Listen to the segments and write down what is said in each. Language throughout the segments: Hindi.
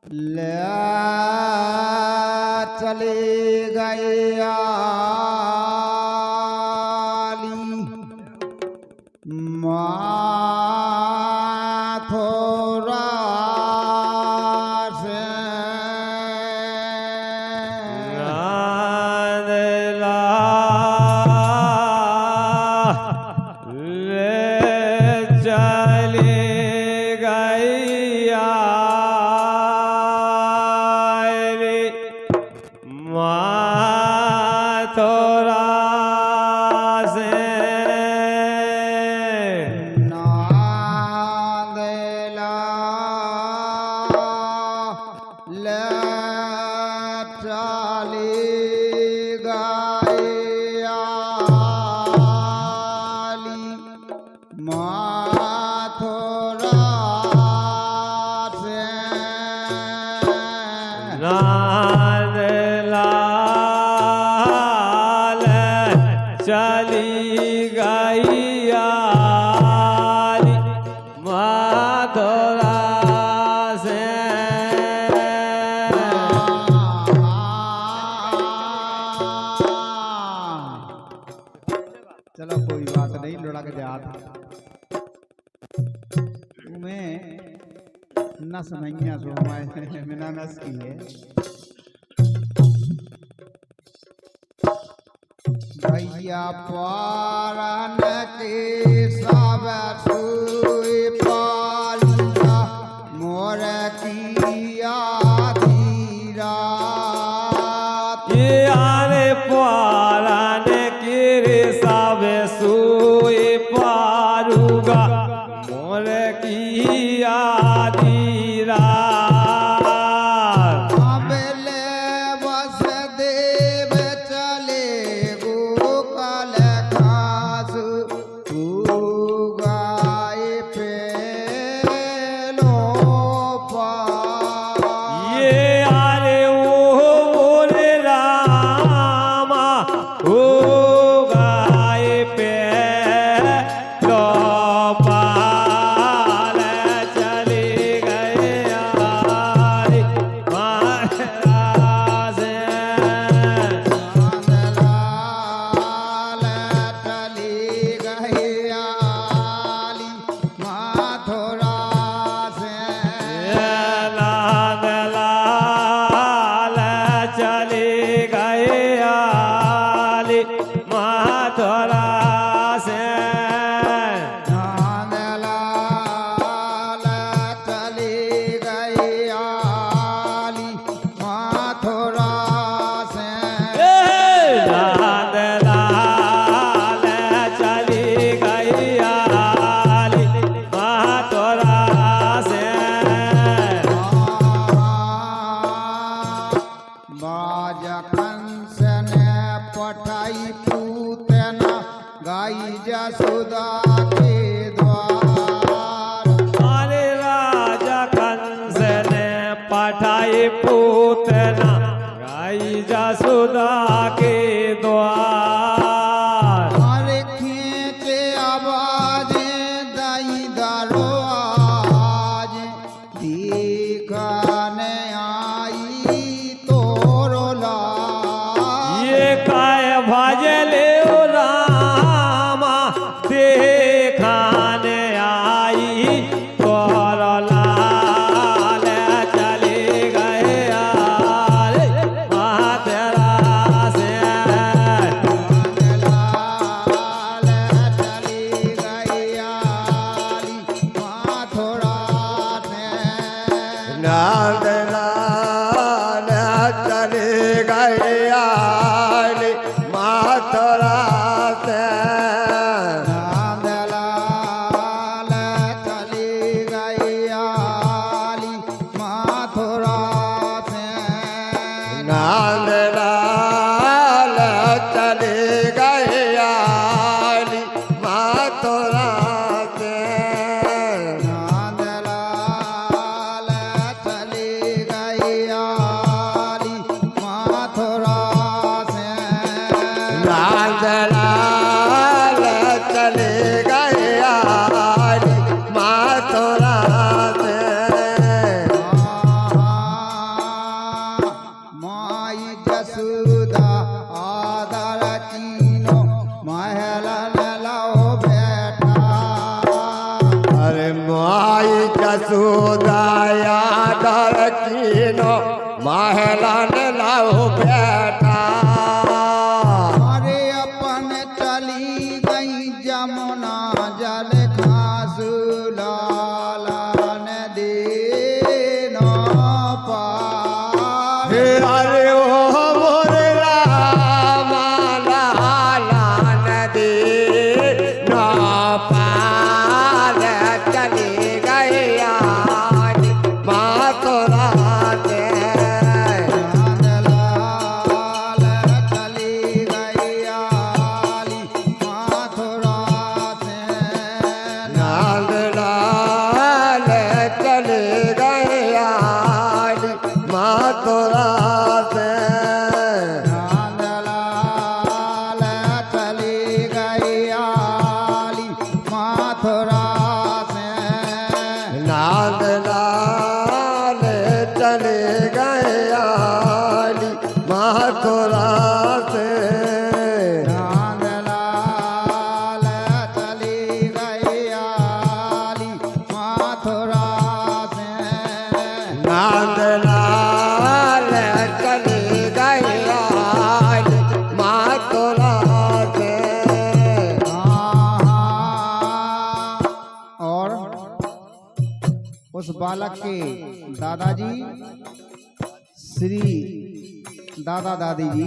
ले चली गई माथुरा से चली गई माथुरा से। चलो कोई बात नहीं, लुढ़ा के देहात तुम्हें नस मैया सो बिना नस की है। भैया पारन के सब सुई पालिया मोर किया धीरा आरे पारन के सब सुई पारूगा मोर किया धीरा। जसोदा के द्वार अरे राजा कंस ने पठाई पूतना गाई जसोदा के द्वार। अरे खींचे आवाज दाई दारो आज दिखाने आई तोरो ला ये काय भजले खाने आई तोर लाल चले गए माथुरा से। लाल चली गई माथुरा से। नाद लाल चली गई माथुरा से। नाद लाल चली गई माथुरा से। नाद लाल चली गई माथुरा से। नाद लाल चली गई माथुरा से। चादर कीनो महलन लाओ बेटा अरे अपन चली गई जमुना जल खासु लाला नदी न पार अरे ओ मोरे रामा लाला नदी न पार चली गई आज मथुरा से लाल चली गई आली मथुरा से नंदलाल चले गए आज मथुरा से लाल चली गई आली मथुरा से नंदलाल चले गए आज मथुरा से लाल चली गई आली मथुरा से नंदलाल चले गए आज मथुरा से और उस बालक के दादाजी श्री दादा दादी जी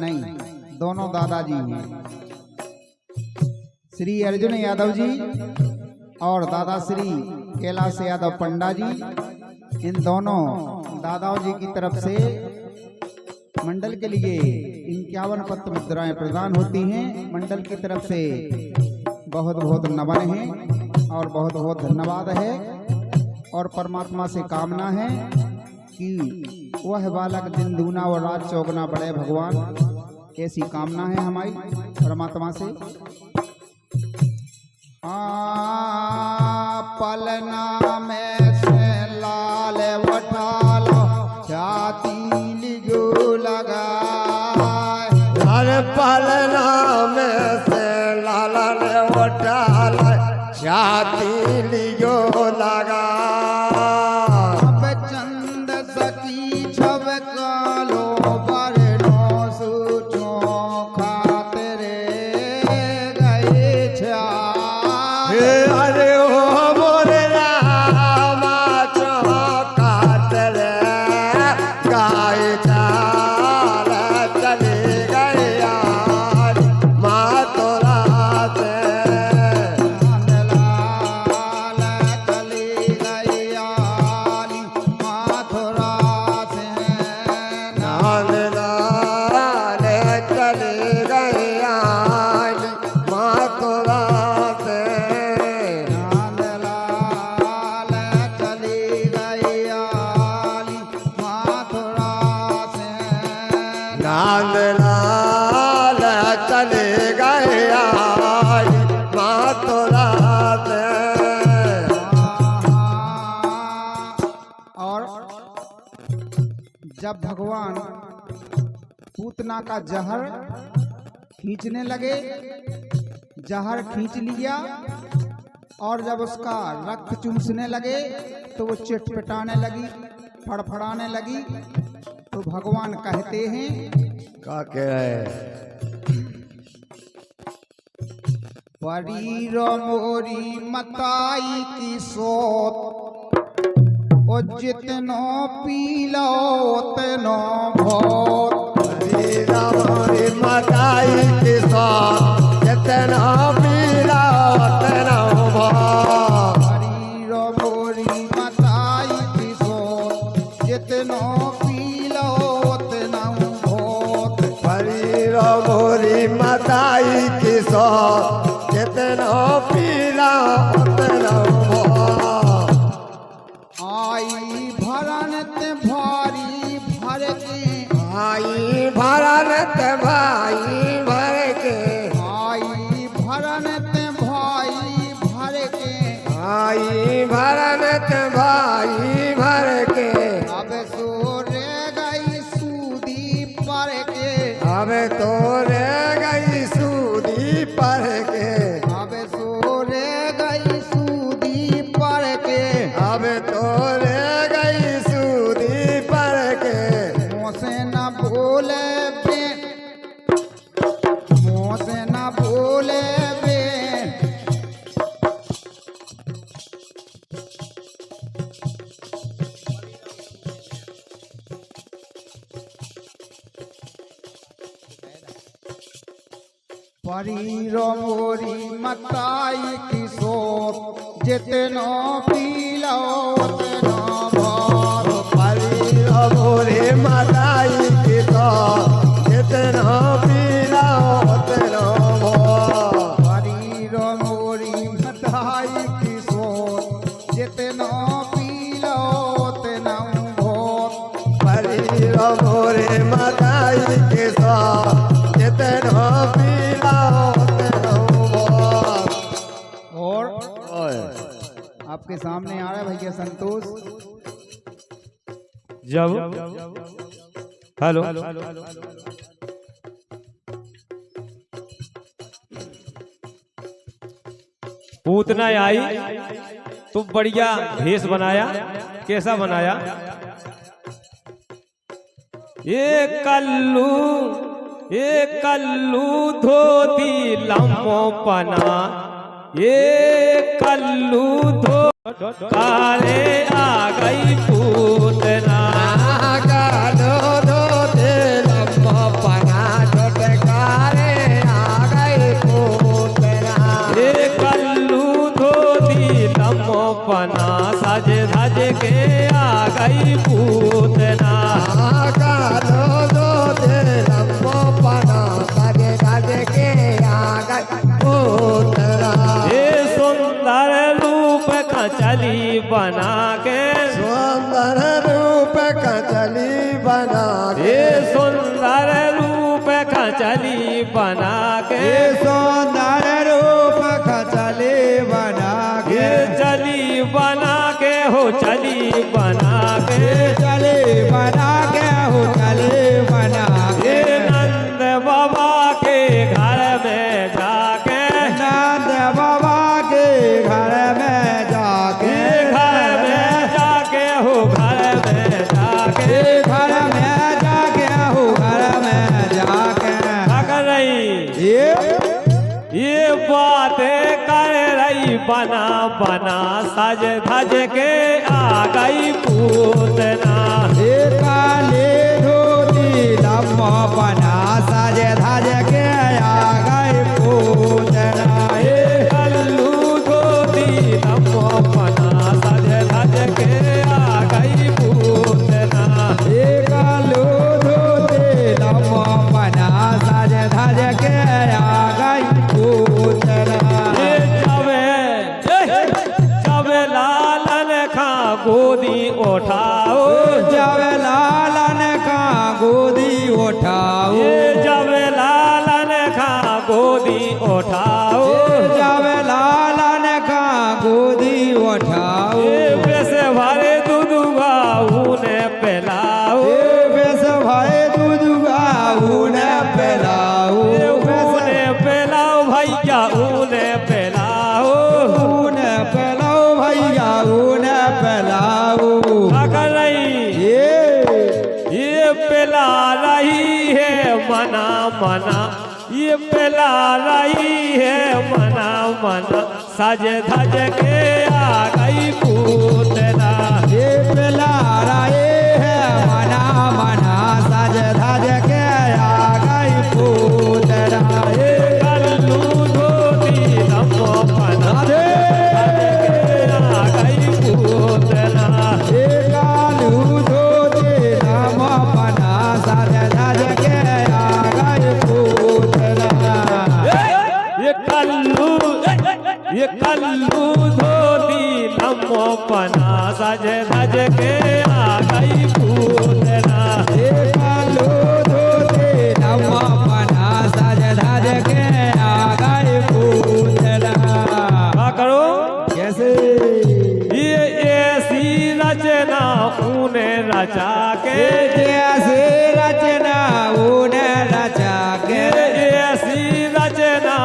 नहीं दोनों दादाजी हैं श्री अर्जुन यादव जी और दादा श्री कैलाश यादव पंडा जी इन दोनों दादाओं जी की तरफ से मंडल के लिए 51 पत्र मुद्राएं प्रदान होती हैं। मंडल की तरफ से बहुत बहुत नमन है और बहुत बहुत धन्यवाद है और परमात्मा से कामना है कि वह बालक दिन दूना और रात चौगुना बढ़े भगवान। ऐसी कामना है हमारी परमात्मा से। पलना में से लाल वठालो छाती लिजो लगा हर पलना में से लाला ने उठाल छाती लियो लगा अब चंद सकी छब कालो बरनो सूचो खातरे गए छा अरे ओ मोरे रामा चौकात रे गाय चाल चले गए आज मथुरा से लाल चली गई आली मथुरा से नंदलाल चले गए आज मथुरा से लाल चली गई आली मथुरा से नंदलाल चले गए आज मथुरा से और जब भगवान पूतना का जहर खींचने लगे, जहर खींच लिया और जब उसका रक्त चूसने लगे तो वो चिटपिटाने लगी, फड़फड़ाने लगी। तो भगवान कहते हैं का कह रहे परीरो मोरी मताई की सोत ओ जितनो पी लो उतनो भोत हमारी मताई के साथ जितना पीला उतना भाव परीरो मोरी मताई की सोत जितनो पी लो उतना भोत शरीर मोरी मताई के साथ जितना पीला उतना भाव आई भरनत भारी भर के आई भरत भाई भर के आई भरनत भाई भर के आई भरत भाई भर के अब सोरे गई सूदी पर के अब तो रह गई सूदी पर के परी रो मोरी मताई किशोर जितना पीलो उतना भार। परी रो मोरी मताई किशोर जितना पीलो उतना भार। परी रो मोरी मताई किशोर जितना पीलो उतना भार। परी रो मोरी मताई किशोर जितना पीलो उतना भार। और आपके सामने आ रहा है भैया संतोष। जब हेलो पूतना आई तो बढ़िया भेष बनाया। कैसा बनाया? ये कल्लू धोती लम्बो पना, ये कल्लू धो काले आ गई पूतना। कालो दो दे लम्बा पना चटकारे आ गई पूतना। ये कल्लू धोती लम्बो पना, सज धज के आ गई पूतना। कालो दो दे लम्बा पना सज धज के आ गई पूतना। ये सुंदर रूप का चली बना के, सुंदर रूप कचली बना के। ये सुंदर रूप का चली बना के, सुंदर रूप खचले बना के। ये चली बना के हो चली बना के। चले बना के हो चले बना के। ये नंद बाबा के घर में जाके, नंद बाबा के घर में जाके। ये घर में जाके हो घर में जाके। घर में जाके हो घर में जाके। थक रही ये बातें कर रही बना बना, सज धज के आ गई पूतना। काले धोती लम्बा बना सज धज के आ गए पूतना। कल्लू धोती लम्बो पना, सज धज के आ गई पूतना। कालो धोती लम्बा बना सज धज के आ गई पूतना। जब लालन खा गोदी उठाओ, जब लालन का गोदी उठाओ। जब लालन खा गोदी उठाओ। जब लालन का गोदी उठाओ। बेस भरे दूध गाऊने पिलाओ। बेस भाई दूध गाऊने पिलाओ। ऊने पिलाओ भैया ऊने पिलाओ। ऊने पिलाओ भैया ऊने पिलाओ। अगर ये पिला रही है मना मना, ये पिला रही है मना मना, सज धज के आ गई पूतना। ये पिला रहे है मना मना सज धज के आ गई पूतना। कल्लू धोती लम्बो पना, आ गई पूतना। कालू धोती लम्बा बना सज धज के आ गई पूतना। ये कल्लू धोती लम्बो पना, सज धज के आ गई पूतना। कालू धोती लम्बा बना सज धज के आ गई पूतना। क्या करो? कैसे? ये ऐसी रचना ऊने रचा के, जैसे रचना ऊने रचा के। ऐसी रचना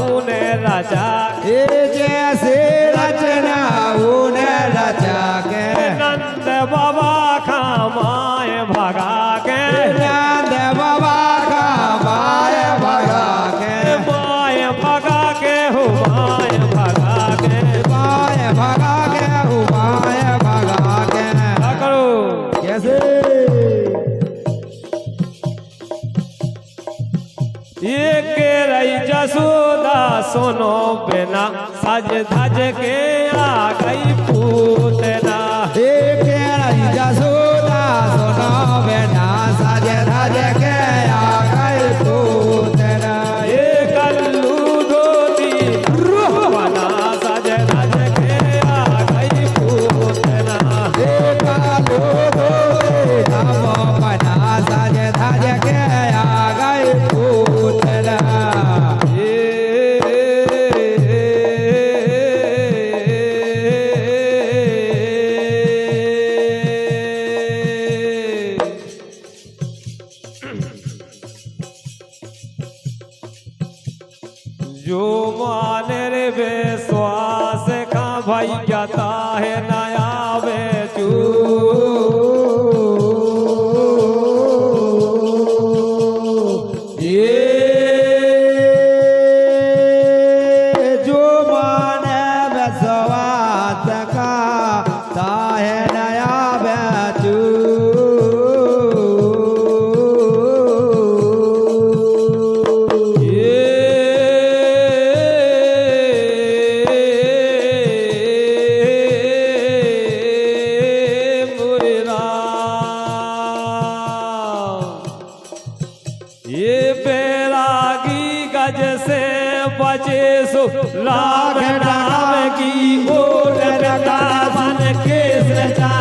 ऊने रचा के। जैसे रचना ऊने रचा के। नंद बाबा का माए भगा के, नंद बाबा का माय भगा के। माए भगा के हो माए भगा के। माय भगा के हो माय भगा के। क्या करो? कैसे? ये के रही जसु सुनो बिना सज धज के आ गई पूतना हे प्यारा जसोदा सुनो बिना सज धज के आ गई पूतना ये कल्लू धोती बना सज धज के आ गई पूतना हे कालो धोते हम बना सज धज के आ गई पूतना जो माने रे विश्वास का भाई जाता है नया बेचू जो माने विश्वास का ताहे नया बेचू ये बैरागी गज से बचे सो लाभ नाम की ओट मन के सजा